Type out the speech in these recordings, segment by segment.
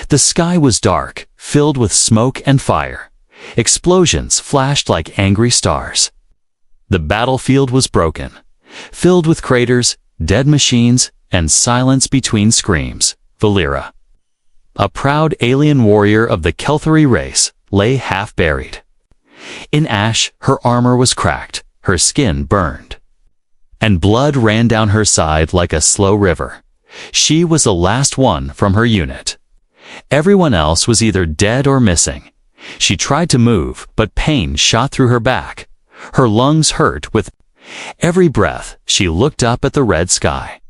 The sky was dark, filled with smoke and fire. Explosions flashed like angry stars. The battlefield was broken, filled with craters, dead machines, and silence between screams. Valera, a proud alien warrior of the Kelthari race, lay half-buried. In ash, her armor was cracked, her skin burned, and blood ran down her side like a slow river. She was the last one from her unit. Everyone else was either dead or missing. She tried to move, but pain shot through her back. Her lungs hurt with every breath. She looked up at the red sky.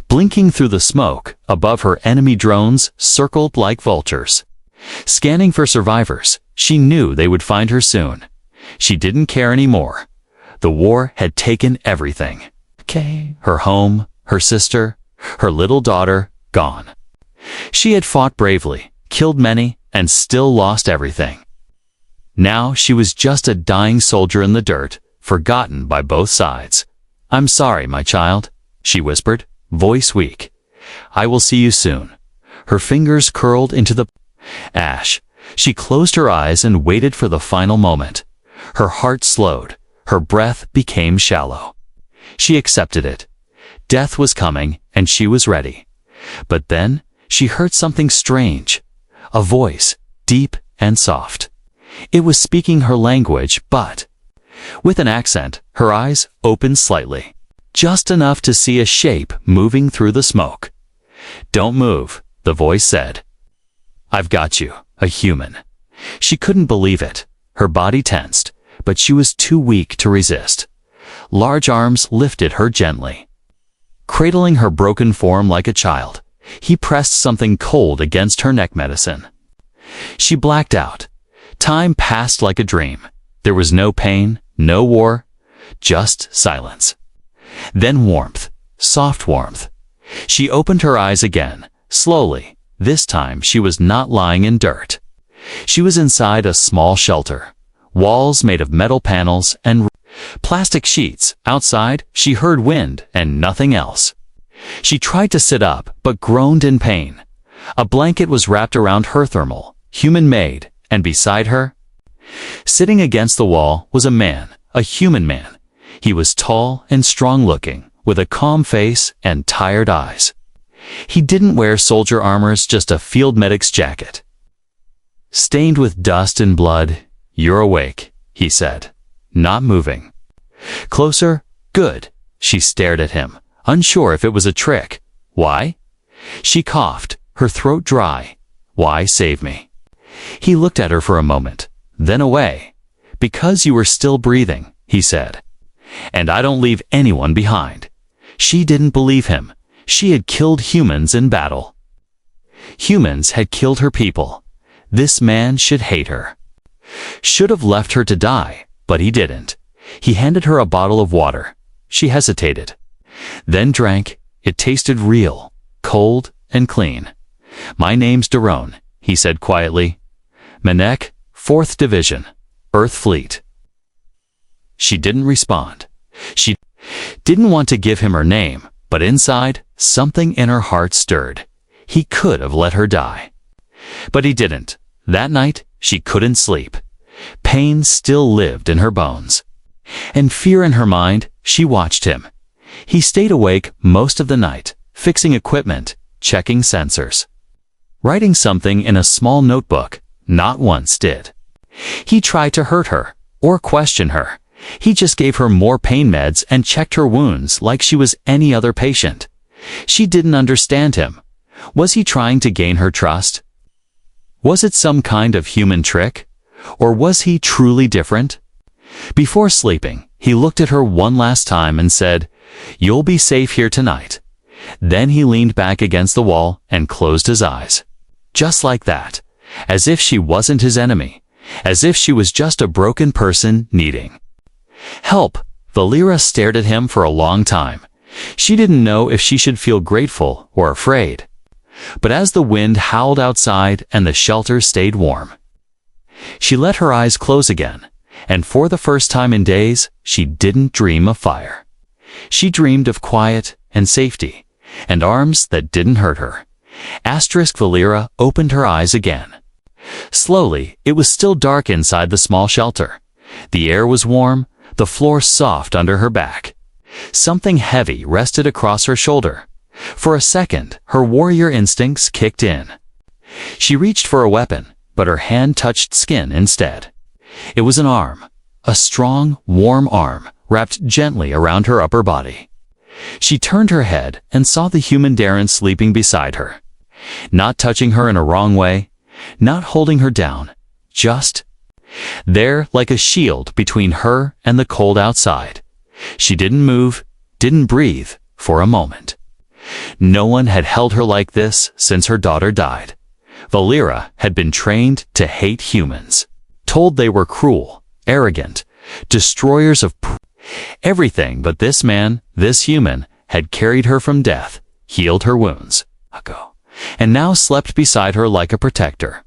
Blinking through the smoke, above her enemy drones circled like vultures. Scanning for survivors, she knew they would find her soon. She didn't care anymore. The war had taken everything. Her home, her sister, her little daughter, gone. She had fought bravely, killed many, and still lost everything. Now she was just a dying soldier in the dirt, forgotten by both sides. "I'm sorry, my child," she whispered, voice weak. "I will see you soon." Her fingers curled into the ash. She closed her eyes and waited for the final moment. Her heart slowed. Her breath became shallow. She accepted it. Death was coming, and she was ready. But then she heard something strange. A voice, deep and soft. It was speaking her language, but with an accent. Her eyes opened slightly, just enough to see a shape moving through the smoke. "Don't move," the voice said. "I've got you, a human." She couldn't believe it. Her body tensed, but she was too weak to resist. Large arms lifted her gently. Cradling her broken form like a child, he pressed something cold against her neck medicine. She blacked out. Time passed like a dream. There was no pain, no war, just silence. Then warmth, soft warmth. She opened her eyes again, slowly. This time she was not lying in dirt. She was inside a small shelter. Walls made of metal panels and plastic sheets. Outside, she heard wind and nothing else. She tried to sit up, but groaned in pain. A blanket was wrapped around her thermal, human-made, and beside her, sitting against the wall, was a man, a human man. He was tall and strong-looking, with a calm face and tired eyes. He didn't wear soldier armors, just a field medic's jacket. "Stained with dust and blood, you're awake," he said, not moving. "Closer? Good." She stared at him, unsure if it was a trick. "Why?" She coughed, her throat dry. "Why save me?" He looked at her for a moment, then away. "Because you were still breathing," he said. "And I don't leave anyone behind." She didn't believe him. She had killed humans in battle. Humans had killed her people. This man should hate her. Should have left her to die, but he didn't. He handed her a bottle of water. She hesitated, then drank. It tasted real, cold and clean. "My name's Daron," he said quietly. "Manek, 4th Division, Earth Fleet." She didn't respond. She didn't want to give him her name, but inside, something in her heart stirred. He could have let her die. But he didn't. That night, she couldn't sleep. Pain still lived in her bones. And fear in her mind. She watched him. He stayed awake most of the night, fixing equipment, checking sensors, writing something in a small notebook. Not once did he tried to hurt her or question her. He just gave her more pain meds and checked her wounds like she was any other patient. She didn't understand him. Was he trying to gain her trust? Was it some kind of human trick? Or was he truly different? Before sleeping, he looked at her one last time and said, "You'll be safe here tonight." Then he leaned back against the wall and closed his eyes. Just like that. As if she wasn't his enemy. As if she was just a broken person needing help. Valera stared at him for a long time. She didn't know if she should feel grateful or afraid. But as the wind howled outside and the shelter stayed warm, she let her eyes close again, and for the first time in days, she didn't dream of fire. She dreamed of quiet and safety, and arms that didn't hurt her, Valera opened her eyes again. Slowly, it was still dark inside the small shelter. The air was warm, the floor soft under her back. Something heavy rested across her shoulder. For a second, her warrior instincts kicked in. She reached for a weapon, but her hand touched skin instead. It was an arm, a strong, warm arm, wrapped gently around her upper body. She turned her head and saw the human Darren sleeping beside her. Not touching her in a wrong way, not holding her down, just there like a shield between her and the cold outside. She didn't move, didn't breathe for a moment. No one had held her like this since her daughter died. Valera had been trained to hate humans, told they were cruel, arrogant, destroyers of everything, but this man, this human, had carried her from death, healed her wounds, and now slept beside her like a protector.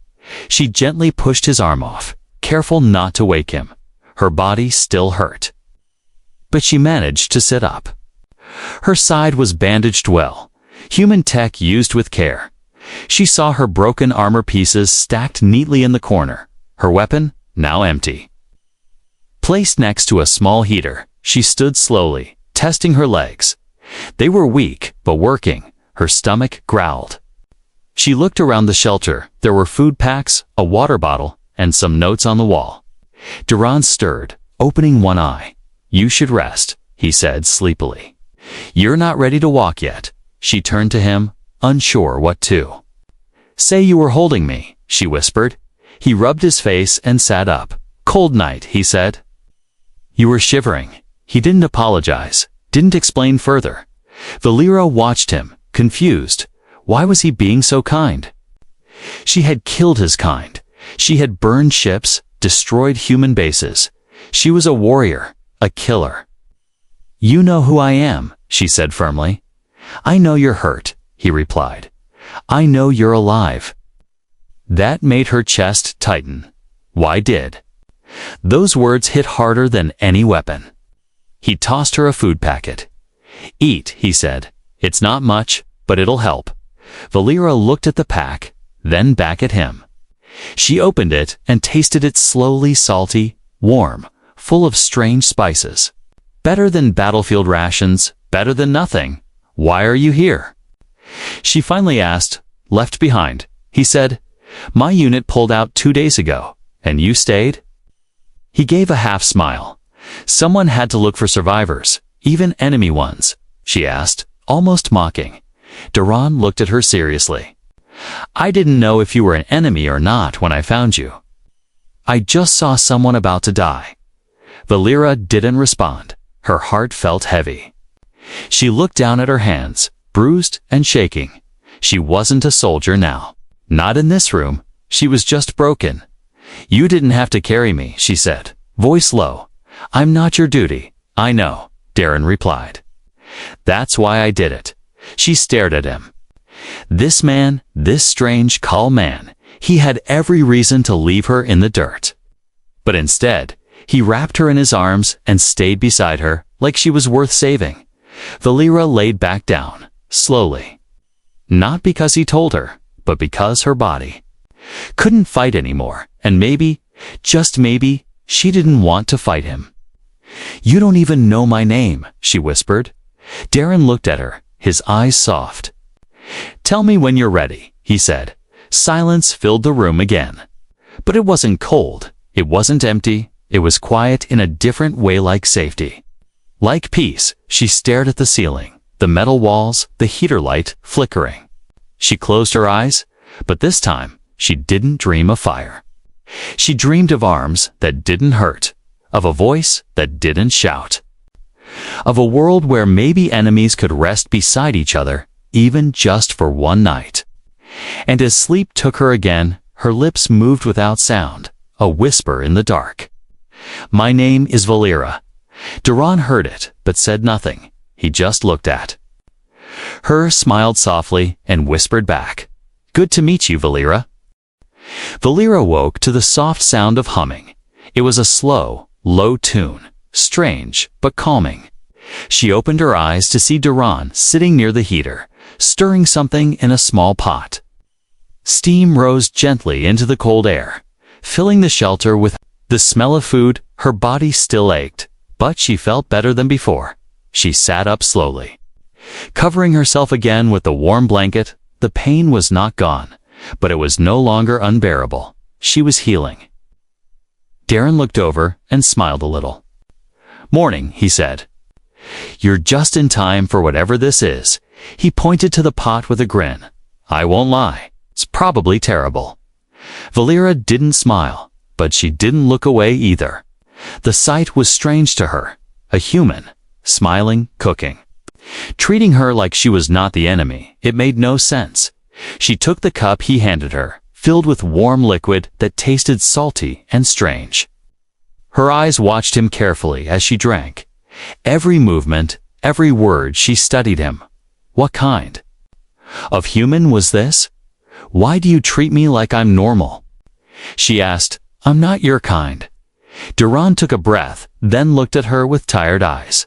She gently pushed his arm off, careful not to wake him. Her body still hurt, but she managed to sit up. Her side was bandaged well, human tech used with care. She saw her broken armor pieces stacked neatly in the corner, her weapon now empty. Placed next to a small heater, she stood slowly, testing her legs. They were weak, but working. Her stomach growled. She looked around the shelter. There were food packs, a water bottle, and some notes on the wall. Duran stirred, opening one eye. "You should rest," he said sleepily. "You're not ready to walk yet." She turned to him, unsure what to. "Say you were holding me," she whispered. He rubbed his face and sat up. "Cold night," he said. "You were shivering." He didn't apologize, didn't explain further. Valera watched him, confused. Why was he being so kind? She had killed his kind. She had burned ships, destroyed human bases. She was a warrior, a killer. "You know who I am," she said firmly. "I know you're hurt," he replied. "I know you're alive." That made her chest tighten. Why did? Those words hit harder than any weapon. He tossed her a food packet. "Eat," he said. "It's not much, but it'll help." Valera looked at the pack, then back at him. She opened it and tasted it slowly, salty, warm, full of strange spices. Better than battlefield rations, better than nothing. "Why are you here?" She finally asked. "Left behind," he said. "My unit pulled out 2 days ago, and you stayed?" He gave a half smile. "Someone had to look for survivors, even enemy ones," she asked, almost mocking. Duran looked at her seriously. "I didn't know if you were an enemy or not when I found you. I just saw someone about to die." Valera didn't respond. Her heart felt heavy. She looked down at her hands, bruised and shaking. She wasn't a soldier now. Not in this room. She was just broken. "You didn't have to carry me," she said, voice low. "I'm not your duty." "I know," Darren replied. "That's why I did it." She stared at him. This man, this strange, calm man, he had every reason to leave her in the dirt. But instead, he wrapped her in his arms and stayed beside her like she was worth saving. Valera laid back down, slowly. Not because he told her, but because her body couldn't fight anymore, and maybe, just maybe, she didn't want to fight him. "You don't even know my name," she whispered. Darren looked at her, his eyes soft. "Tell me when you're ready," he said. Silence filled the room again. But it wasn't cold, it wasn't empty, it was quiet in a different way, like safety. Like peace. She stared at the ceiling, the metal walls, the heater light flickering. She closed her eyes, but this time she didn't dream of fire. She dreamed of arms that didn't hurt, of a voice that didn't shout, of a world where maybe enemies could rest beside each other, even just for one night. And as sleep took her again, her lips moved without sound, a whisper in the dark. "My name is Valera." Duran heard it, but said nothing. He just looked at her, smiled softly, and whispered back, "Good to meet you, Valera." Valera woke to the soft sound of humming. It was a slow, low tune, strange but calming. She opened her eyes to see Duran sitting near the heater, stirring something in a small pot. Steam rose gently into the cold air, filling the shelter with the smell of food. Her body still ached, but she felt better than before. She sat up slowly. Covering herself again with the warm blanket, the pain was not gone, but it was no longer unbearable. She was healing. Darren looked over and smiled a little. "Morning," he said. "You're just in time for whatever this is." He pointed to the pot with a grin. "I won't lie, it's probably terrible." Valera didn't smile, but she didn't look away either. The sight was strange to her. A human, smiling, cooking. Treating her like she was not the enemy, it made no sense. She took the cup he handed her, filled with warm liquid that tasted salty and strange. Her eyes watched him carefully as she drank. Every movement, every word, she studied him. What kind of human was this? "Why do you treat me like I'm normal?" she asked. "I'm not your kind." Duran took a breath, then looked at her with tired eyes.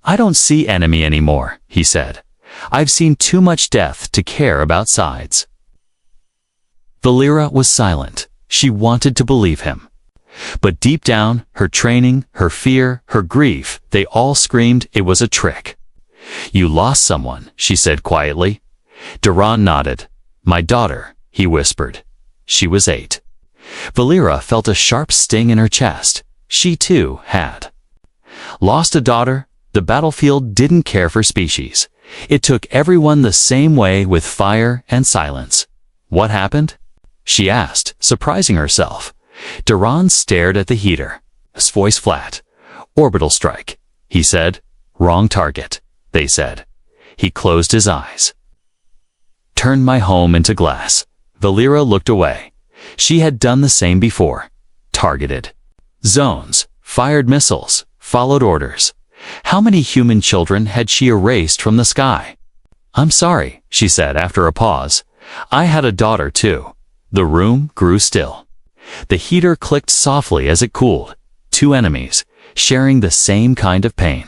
"I don't see enemy anymore," he said. "I've seen too much death to care about sides." Valera was silent. She wanted to believe him. But deep down, her training, her fear, her grief, they all screamed it was a trick. "You lost someone," she said quietly. Duran nodded. "My daughter," he whispered. "She was 8. Valera felt a sharp sting in her chest. She too had lost a daughter. The battlefield didn't care for species. It took everyone the same way, with fire and silence. "What happened?" she asked, surprising herself. Duran stared at the heater, his voice flat. "Orbital strike," he said. "Wrong target," they said. He closed his eyes. "Turned my home into glass." Valera looked away. She had done the same before. Targeted zones, fired missiles, followed orders. How many human children had she erased from the sky? "I'm sorry," she said after a pause. "I had a daughter too." The room grew still. The heater clicked softly as it cooled. Two enemies, sharing the same kind of pain.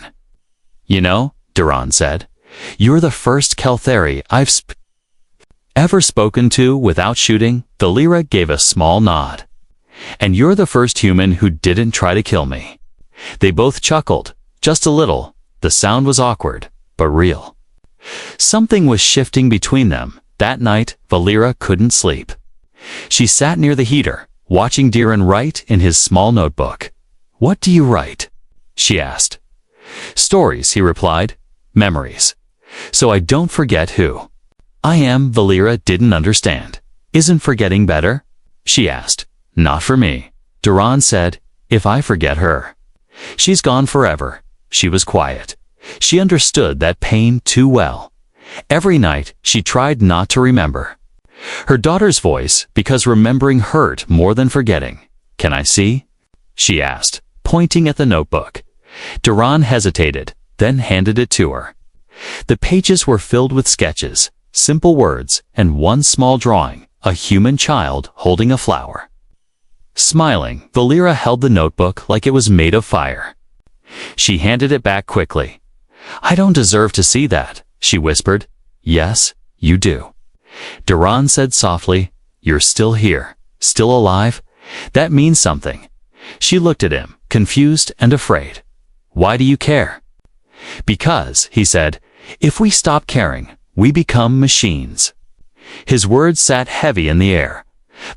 "You know," Duran said, "you're the first Keltheri I've ever spoken to without shooting." Valera gave a small nod. "And you're the first human who didn't try to kill me." They both chuckled. Just a little. The sound was awkward, but real. Something was shifting between them. That night, Valera couldn't sleep. She sat near the heater, watching Darren write in his small notebook. "What do you write?" she asked. "Stories," he replied. "Memories. So I don't forget who I am." Valera didn't understand. "Isn't forgetting better?" she asked. "Not for me." Duran said. "If I forget her, she's gone forever." She was quiet. She understood that pain too well. Every night, she tried not to remember her daughter's voice, because remembering hurt more than forgetting. "Can I see?" she asked, pointing at the notebook. Duran hesitated, then handed it to her. The pages were filled with sketches, simple words, and one small drawing, a human child holding a flower. Smiling, Valera held the notebook like it was made of fire. She handed it back quickly. "I don't deserve to see that," she whispered. "Yes, you do." Duran said softly, "You're still here, still alive. That means something." She looked at him, confused and afraid. "Why do you care?" "Because," he said, "if we stop caring, we become machines." His words sat heavy in the air.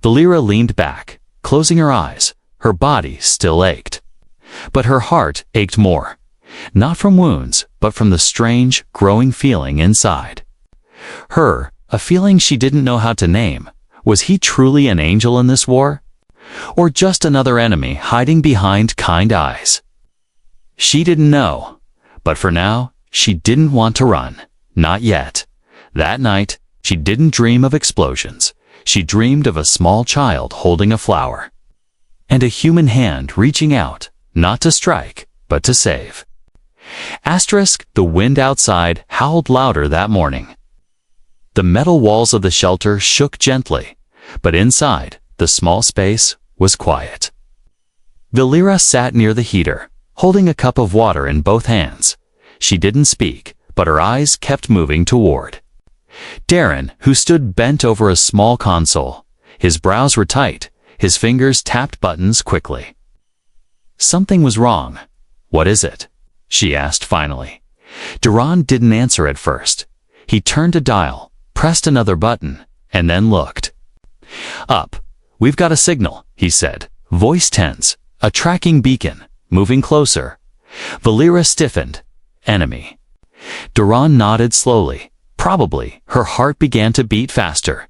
Valera leaned back, closing her eyes. Her body still ached. But her heart ached more. Not from wounds, but from the strange, growing feeling inside. A feeling she didn't know how to name. Was he truly an angel in this war? Or just another enemy hiding behind kind eyes? She didn't know. But for now, she didn't want to run. Not yet. That night, she didn't dream of explosions. She dreamed of a small child holding a flower. And a human hand reaching out, not to strike, but to save. The wind outside howled louder that morning. The metal walls of the shelter shook gently, but inside, the small space was quiet. Valera sat near the heater, holding a cup of water in both hands. She didn't speak, but her eyes kept moving toward Darren, who stood bent over a small console. His brows were tight, his fingers tapped buttons quickly. Something was wrong. "What is it?" she asked finally. Duran didn't answer at first. He turned a dial, pressed another button, and then looked up. "We've got a signal," he said, voice tense. "A tracking beacon, moving closer." Valera stiffened. "Enemy." Duran nodded slowly. "Probably." Her heart began to beat faster.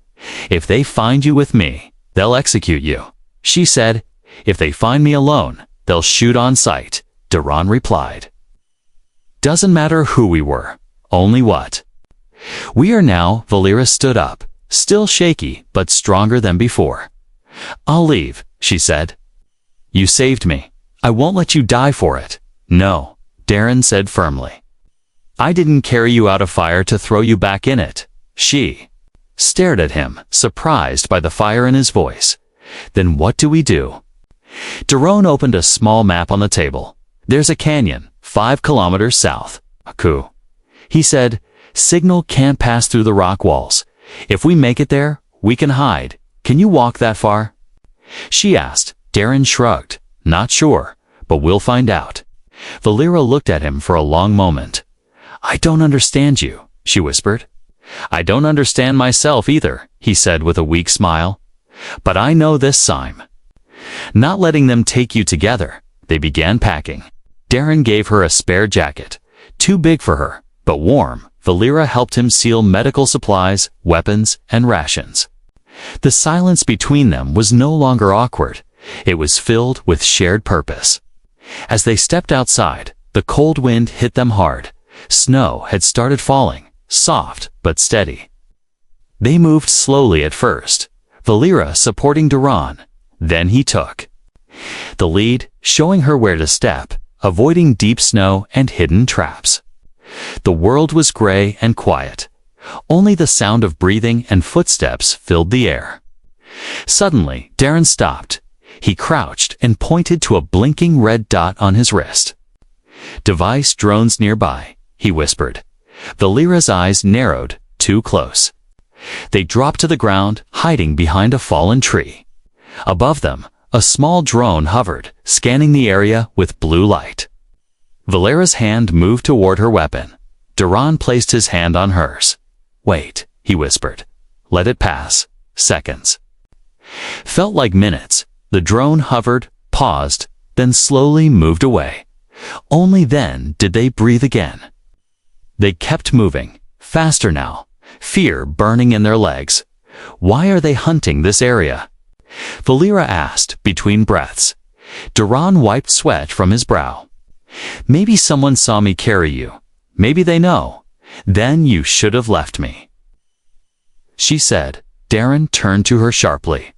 "If they find you with me, they'll execute you," she said. "If they find me alone, they'll shoot on sight," Duran replied. "Doesn't matter who we were, only what we are now." Valera stood up, still shaky but stronger than before. "I'll leave," she said. "You saved me. I won't let you die for it." "No," Darren said firmly. "I didn't carry you out of fire to throw you back in it." She stared at him, surprised by the fire in his voice. "Then what do we do?" Duran opened a small map on the table. "There's a canyon, 5 kilometers south. Aku," he said. "Signal can't pass through the rock walls. If we make it there, we can hide. Can you walk that far?" she asked. Darren shrugged. "Not sure, but we'll find out." Valera looked at him for a long moment. "I don't understand you," she whispered. "I don't understand myself either," he said with a weak smile. "But I know this Sime. Not letting them take you together." They began packing. Darren gave her a spare jacket, too big for her, but warm. Valera helped him seal medical supplies, weapons, and rations. The silence between them was no longer awkward. It was filled with shared purpose. As they stepped outside, the cold wind hit them hard. Snow had started falling, soft but steady. They moved slowly at first, Valera supporting Duran. Then he took the lead, showing her where to step, avoiding deep snow and hidden traps. The world was gray and quiet. Only the sound of breathing and footsteps filled the air. Suddenly, Darren stopped. He crouched and pointed to a blinking red dot on his wrist. "Device drones nearby," he whispered. Valera's eyes narrowed. Too close. They dropped to the ground, hiding behind a fallen tree. Above them, a small drone hovered, scanning the area with blue light. Valera's hand moved toward her weapon. Duran placed his hand on hers. "Wait," he whispered. "Let it pass." Seconds. Felt like minutes. The drone hovered, paused, then slowly moved away. Only then did they breathe again. They kept moving, faster now, fear burning in their legs. "Why are they hunting this area?" Valera asked between breaths. Duran wiped sweat from his brow. "Maybe someone saw me carry you. Maybe they know. Then you should have left me," she said. Darren turned to her sharply.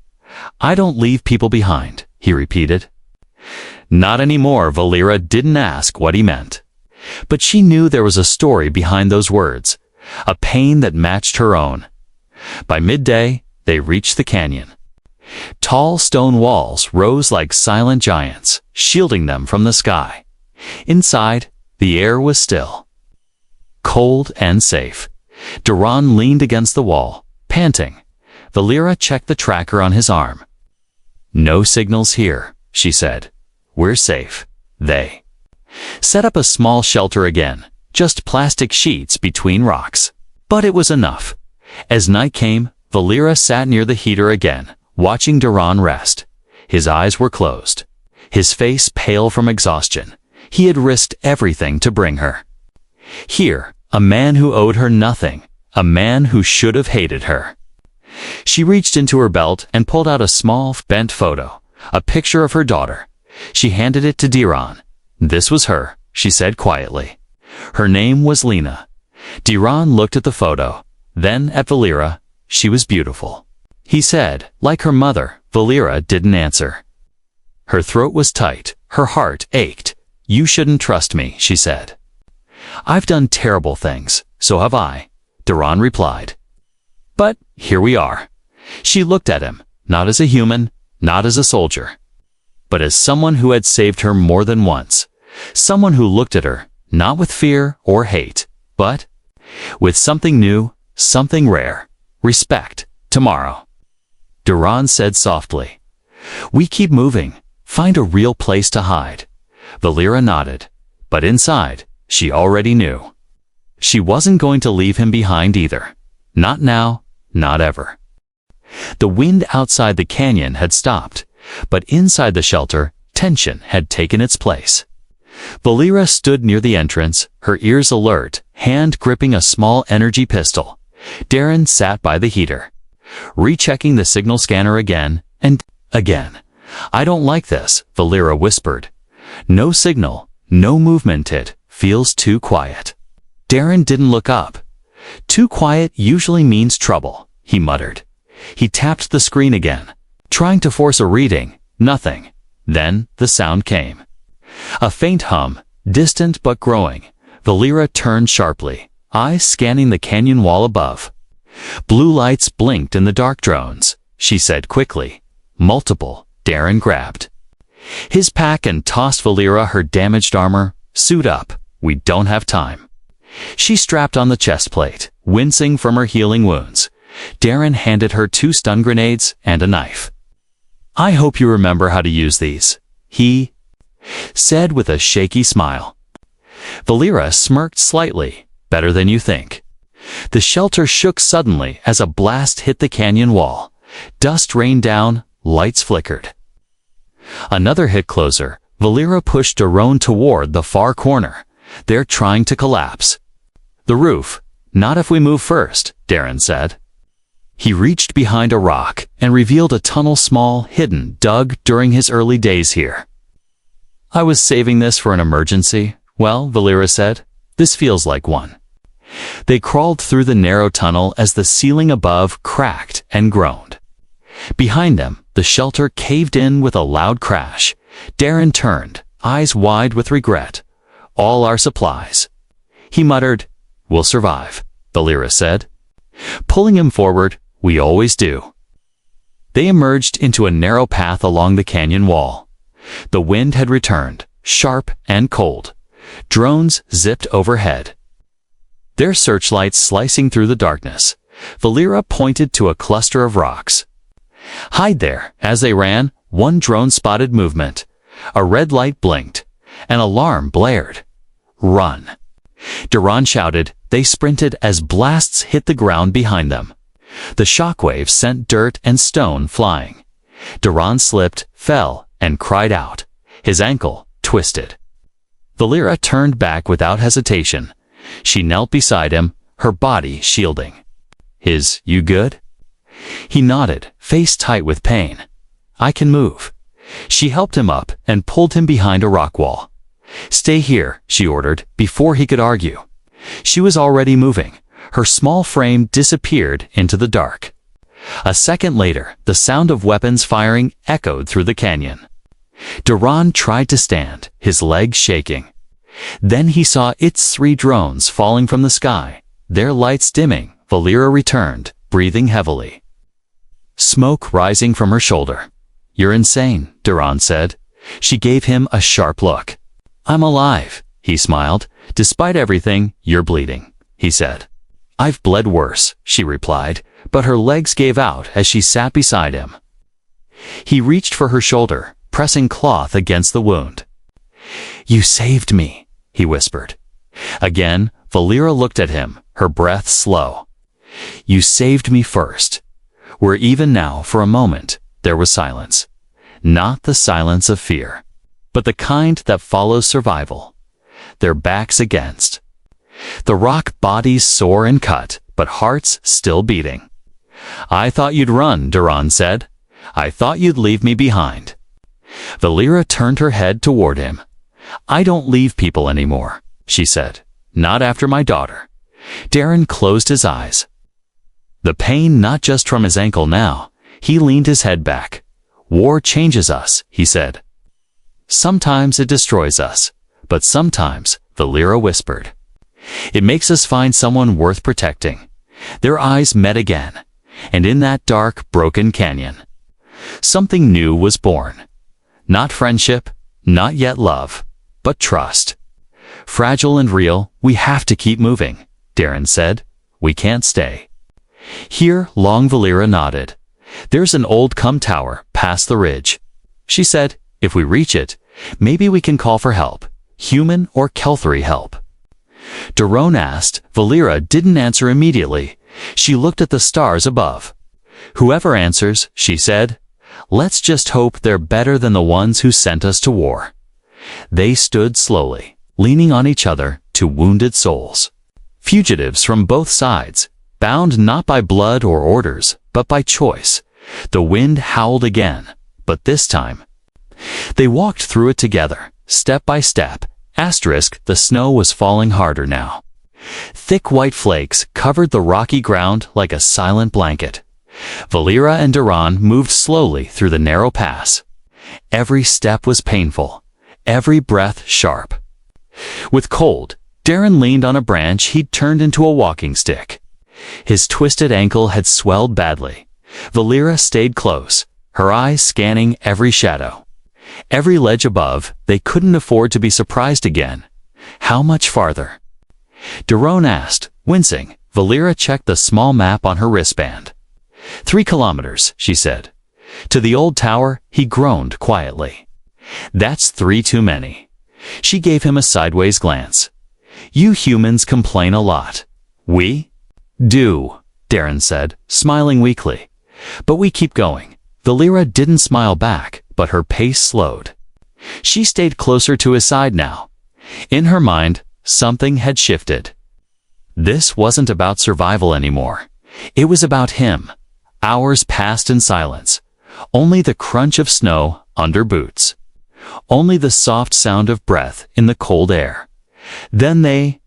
"I don't leave people behind," he repeated. Not anymore. Valera didn't ask what he meant. But she knew there was a story behind those words, a pain that matched her own. By midday, they reached the canyon. Tall stone walls rose like silent giants, shielding them from the sky. Inside, the air was still, cold and safe. Duran leaned against the wall, panting. Valera checked the tracker on his arm. "No signals here," she said. "We're safe." They set up a small shelter again, just plastic sheets between rocks. But it was enough. As night came, Valera sat near the heater again, watching Duran rest. His eyes were closed, his face pale from exhaustion. He had risked everything to bring her here, a man who owed her nothing, a man who should have hated her. She reached into her belt and pulled out a small, bent photo, a picture of her daughter. She handed it to Duran. "This was her," she said quietly. Her name was Lena. Duran looked at the photo, then at Valera. She was beautiful, he said. Like her mother. Valera didn't answer. Her throat was tight, her heart ached. "You shouldn't trust me," she said. "I've done terrible things, so have I," Duran replied. "But here we are." She looked at him, not as a human, not as a soldier, but as someone who had saved her more than once. Someone who looked at her, not with fear or hate, but with something new, something rare. Respect. Tomorrow. Duran said softly. We keep moving. Find a real place to hide. Valera nodded, but inside, she already knew. She wasn't going to leave him behind either. Not now, not ever. The wind outside the canyon had stopped, but inside the shelter, tension had taken its place. Valera stood near the entrance, her ears alert, hand gripping a small energy pistol. Darren sat by the heater, rechecking the signal scanner again and again. I don't like this, Valera whispered. No signal, no movement. It feels too quiet. Darren didn't look up. Too quiet usually means trouble, he muttered. He tapped the screen again, trying to force a reading. Nothing. Then the sound came. A faint hum, distant but growing. Valera turned sharply, eyes scanning the canyon wall above. Blue lights blinked in the dark. Drones, she said quickly. Multiple. Darren grabbed his pack and tossed Valera her damaged armor. Suit up. We don't have time. She strapped on the chest plate, wincing from her healing wounds. Darren handed her 2 stun grenades and a knife. I hope you remember how to use these, he said with a shaky smile. Valera smirked slightly. Better than you think. The shelter shook suddenly as a blast hit the canyon wall. Dust rained down, lights flickered. Another hit closer. Valera pushed Daron toward the far corner. They're trying to collapse. The roof. Not if we move first, Darren said. He reached behind a rock and revealed a tunnel small, hidden, dug during his early days here. I was saving this for an emergency. Well, Valera said, this feels like one. They crawled through the narrow tunnel as the ceiling above cracked and groaned. Behind them, the shelter caved in with a loud crash. Darren turned, eyes wide with regret. All our supplies. He muttered, we'll survive, Valera said. Pulling him forward, we always do. They emerged into a narrow path along the canyon wall. The wind had returned, sharp and cold. Drones zipped overhead, their searchlights slicing through the darkness. Valera pointed to a cluster of rocks. Hide there. As they ran, one drone spotted movement. A red light blinked. An alarm blared. Run. Duran shouted. They sprinted as blasts hit the ground behind them. The shockwaves sent dirt and stone flying. Duran slipped, fell, and cried out. His ankle twisted. Valera turned back without hesitation. She knelt beside him, her body shielding. You good? He nodded, face tight with pain. I can move. She helped him up and pulled him behind a rock wall. Stay here, she ordered, before he could argue. She was already moving. Her small frame disappeared into the dark. A second later, the sound of weapons firing echoed through the canyon. Duran tried to stand, his legs shaking. Then he saw its 3 drones falling from the sky, their lights dimming. Valera returned, breathing heavily. Smoke rising from her shoulder. You're insane, Duran said. She gave him a sharp look. I'm alive, he smiled. Despite everything, you're bleeding, he said. I've bled worse, she replied, but her legs gave out as she sat beside him. He reached for her shoulder, pressing cloth against the wound. You saved me, he whispered. Again, Valera looked at him, her breath slow. You saved me first. We're even now. For a moment, there was silence. Not the silence of fear, but the kind that follows survival. Their backs against. The rock bodies sore and cut, but hearts still beating. I thought you'd run, Duran said. I thought you'd leave me behind. Valera turned her head toward him. I don't leave people anymore, she said. Not after my daughter. Darren closed his eyes. The pain not just from his ankle now. He leaned his head back. War changes us, he said. Sometimes it destroys us, but sometimes, Valera whispered, it makes us find someone worth protecting. Their eyes met again, and in that dark, broken canyon, something new was born. Not friendship, not yet love, but trust. Fragile and real, we have to keep moving, Darren said. We can't stay. Here, Long Valera nodded. There's an old tower past the ridge. She said, if we reach it, maybe we can call for help, human or Kelthari help. Daron asked. Valera didn't answer immediately. She looked at the stars above. Whoever answers, she said, let's just hope they're better than the ones who sent us to war. They stood slowly, leaning on each other, two wounded souls. Fugitives from both sides, bound not by blood or orders, but by choice. The wind howled again, but this time they walked through it together, step by step. The snow was falling harder now. Thick white flakes covered the rocky ground like a silent blanket. Valera and Daron moved slowly through the narrow pass. Every step was painful, every breath sharp. With cold, Darren leaned on a branch he'd turned into a walking stick. His twisted ankle had swelled badly. Valera stayed close, her eyes scanning every shadow. Every ledge above. They couldn't afford to be surprised again. How much farther? Daron asked, wincing. Valera checked the small map on her wristband. 3 kilometers, she said. To the old tower, he groaned quietly. That's 3 too many. She gave him a sideways glance. You humans complain a lot. We do, Darren said, smiling weakly. But we keep going. Valera didn't smile back, but her pace slowed. She stayed closer to his side now. In her mind, something had shifted. This wasn't about survival anymore. It was about him. Hours passed in silence. Only the crunch of snow under boots. Only the soft sound of breath in the cold air. Then they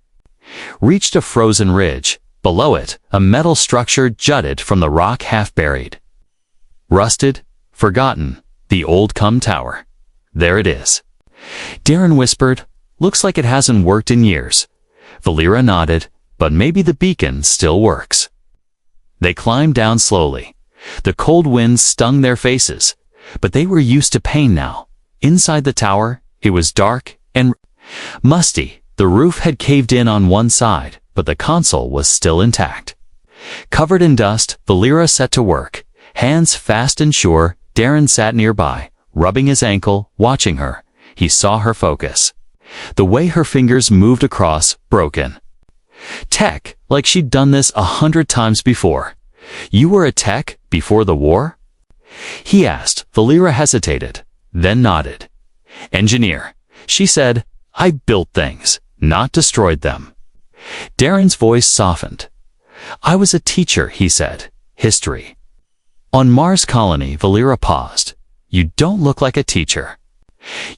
reached a frozen ridge. Below it, a metal structure jutted from the rock half buried. Rusted, forgotten, the old tower. There it is. Darren whispered, looks like it hasn't worked in years. Valera nodded, but maybe the beacon still works. They climbed down slowly. The cold winds stung their faces, but they were used to pain now. Inside the tower, it was dark and musty. The roof had caved in on one side, but the console was still intact. Covered in dust, Valera set to work, hands fast and sure. Darren sat nearby, rubbing his ankle, watching her. He saw her focus. The way her fingers moved across, broken. Tech, like she'd done this 100 times before. You were a tech before the war? He asked. Valera hesitated, then nodded. Engineer, she said. I built things, not destroyed them. Darren's voice softened. I was a teacher, he said. History. On Mars Colony, Valera paused. You don't look like a teacher.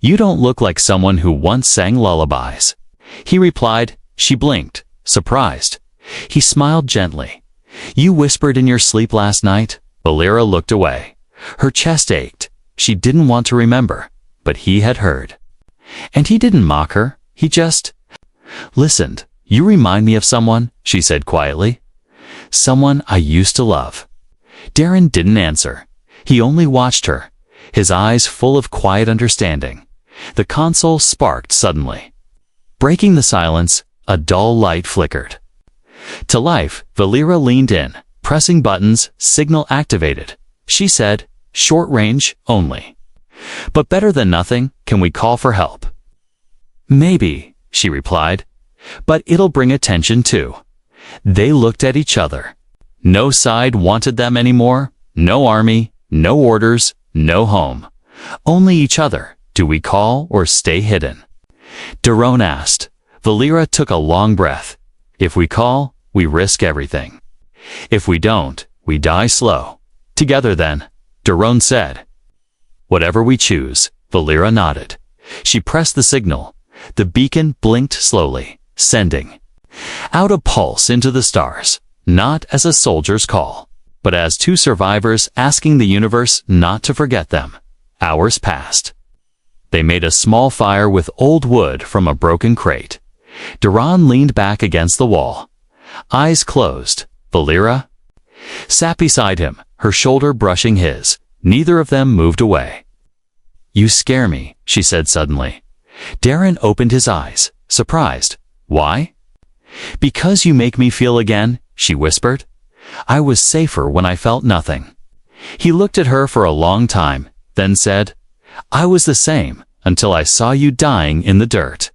You don't look like someone who once sang lullabies. He replied. She blinked, surprised. He smiled gently. You whispered in your sleep last night? Valera looked away. Her chest ached. She didn't want to remember, but he had heard. And he didn't mock her. He just listened. You remind me of someone, she said quietly. Someone I used to love. Darren didn't answer. He only watched her, his eyes full of quiet understanding. The console sparked suddenly. Breaking the silence, a dull light flickered. To life, Valera leaned in, pressing buttons, signal activated. She said, short range only. But better than nothing, can we call for help? Maybe, she replied. But it'll bring attention too. They looked at each other. No side wanted them anymore. No army, no orders, no home. Only each other. Do we call or stay hidden? Daron asked. Valera took a long breath. If we call, we risk everything. If we don't, we die slow. Together then, Daron said. Whatever we choose, Valera nodded. She pressed the signal. The beacon blinked slowly, sending out a pulse into the stars, not as a soldier's call, but as two survivors asking the universe not to forget them. Hours passed. They made a small fire with old wood from a broken crate. Daron leaned back against the wall. Eyes closed. Valera sat beside him, her shoulder brushing his. Neither of them moved away. You scare me, she said suddenly. Darren opened his eyes, surprised. Why? Because you make me feel again, she whispered. I was safer when I felt nothing. He looked at her for a long time, then said, I was the same until I saw you dying in the dirt.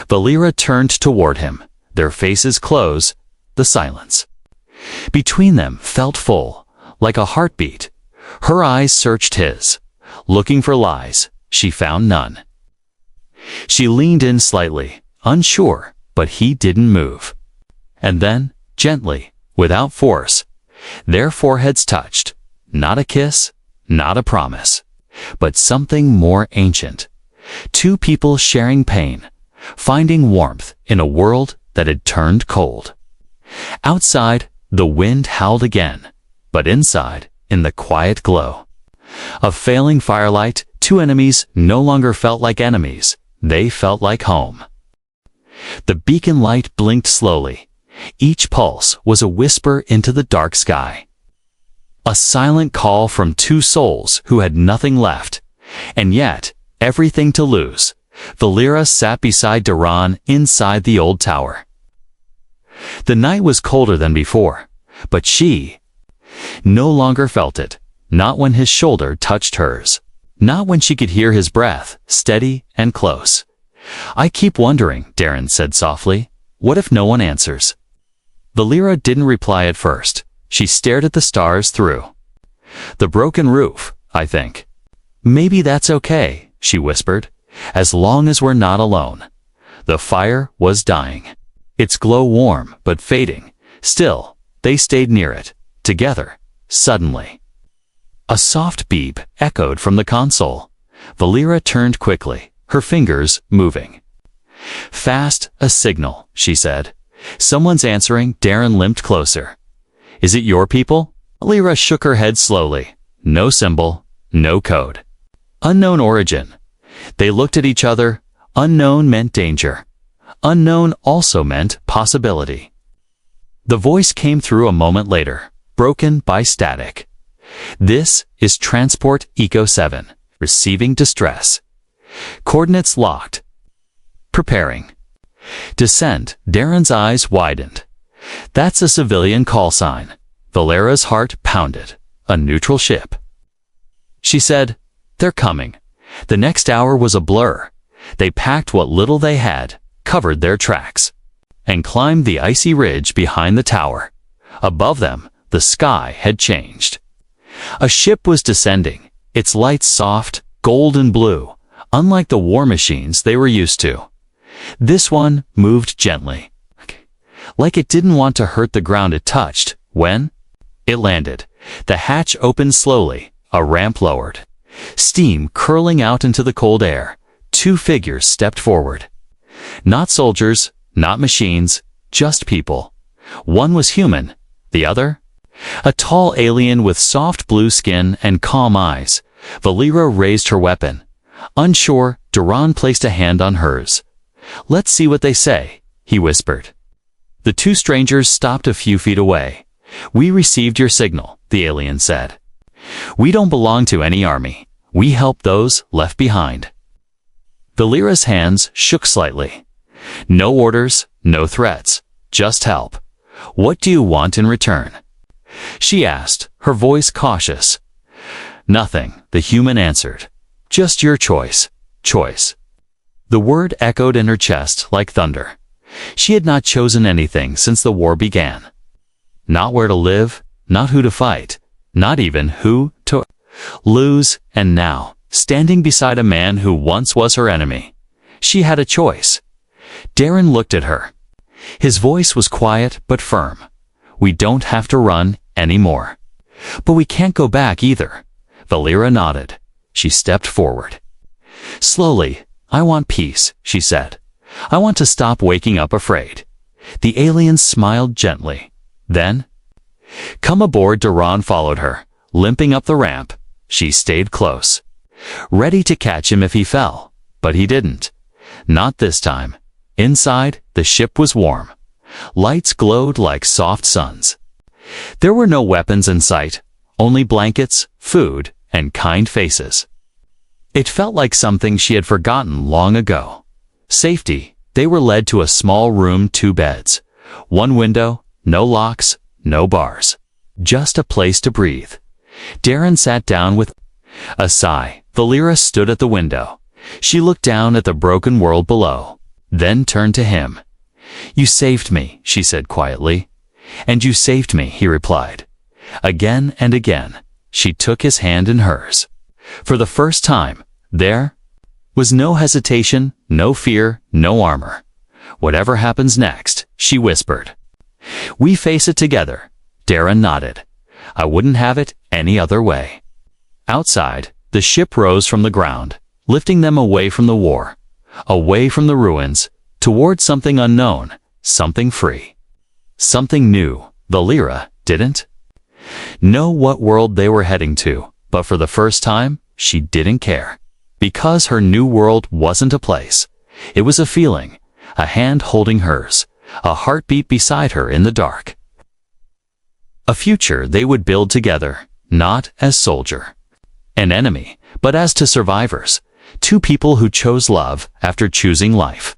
Valera turned toward him, their faces close, the silence. Between them felt full, like a heartbeat. Her eyes searched his. Looking for lies, she found none. She leaned in slightly, unsure, but he didn't move. And then, gently, without force, their foreheads touched. Not a kiss, not a promise, but something more ancient. Two people sharing pain, finding warmth in a world that had turned cold. Outside, the wind howled again, but inside, in the quiet glow of failing firelight, two enemies no longer felt like enemies. They felt like home. The beacon light blinked slowly. Each pulse was a whisper into the dark sky. A silent call from two souls who had nothing left, and yet everything to lose. Valera sat beside Duran inside the old tower. The night was colder than before, but she no longer felt it, not when his shoulder touched hers, not when she could hear his breath, steady and close. I keep wondering, Darren said softly, what if no one answers? Valera didn't reply at first. She stared at the stars through the broken roof, I think. Maybe that's okay, she whispered, as long as we're not alone. The fire was dying. Its glow warm but fading. Still, they stayed near it, together, suddenly. A soft beep echoed from the console. Valera turned quickly, her fingers moving. Fast, a signal, she said. Someone's answering. Darren limped closer. Is it your people? Valera shook her head slowly. No symbol, no code. Unknown origin. They looked at each other. Unknown meant danger. Unknown also meant possibility. The voice came through a moment later, broken by static. This is Transport Eco 7, receiving distress. Coordinates locked. Preparing. Descent. Darren's eyes widened. That's a civilian call sign. Valera's heart pounded. A neutral ship. She said, they're coming. The next hour was a blur. They packed what little they had, covered their tracks, and climbed the icy ridge behind the tower. Above them, the sky had changed. A ship was descending, its lights soft, gold and blue, unlike the war machines they were used to. This one moved gently, like it didn't want to hurt the ground it touched. When it landed, the hatch opened slowly, a ramp lowered. Steam curling out into the cold air. Two figures stepped forward. Not soldiers, not machines, just people. One was human, the other? A tall alien with soft blue skin and calm eyes. Valera raised her weapon. Unsure, Duran placed a hand on hers. Let's see what they say, he whispered. The two strangers stopped a few feet away. We received your signal, the alien said. We don't belong to any army. We help those left behind. Valera's hands shook slightly. No orders, no threats, just help. What do you want in return? She asked, her voice cautious. Nothing, the human answered. Just your choice. Choice. The word echoed in her chest like thunder. She had not chosen anything since the war began. Not where to live, not who to fight, not even who to lose, and now, standing beside a man who once was her enemy, she had a choice. Darren looked at her. His voice was quiet but firm. We don't have to run anymore. But we can't go back either. Valera nodded. She stepped forward. Slowly, I want peace, she said. I want to stop waking up afraid. The alien smiled gently. Then, come aboard. Duran followed her, limping up the ramp. She stayed close, ready to catch him if he fell, but he didn't. Not this time. Inside, the ship was warm. Lights glowed like soft suns. There were no weapons in sight, only blankets, food, and kind faces. It felt like something she had forgotten long ago. Safety. They were led to a small room, 2 beds. One window, no locks, no bars. Just a place to breathe. Darren sat down with a sigh. Valera stood at the window. She looked down at the broken world below, then turned to him. "You saved me," she said quietly. "And you saved me," he replied. Again and again, she took his hand in hers. For the first time, there was no hesitation, no fear, no armor. "Whatever happens next," she whispered, "we face it together." Darren nodded. "I wouldn't have it any other way." Outside, the ship rose from the ground, lifting them away from the war, away from the ruins, toward something unknown, something free, something new. Valera didn't know what world they were heading to, but for the first time, she didn't care. Because her new world wasn't a place. It was a feeling, a hand holding hers, a heartbeat beside her in the dark. A future they would build together, not as soldier, an enemy, but as two survivors, 2 people who chose love after choosing life.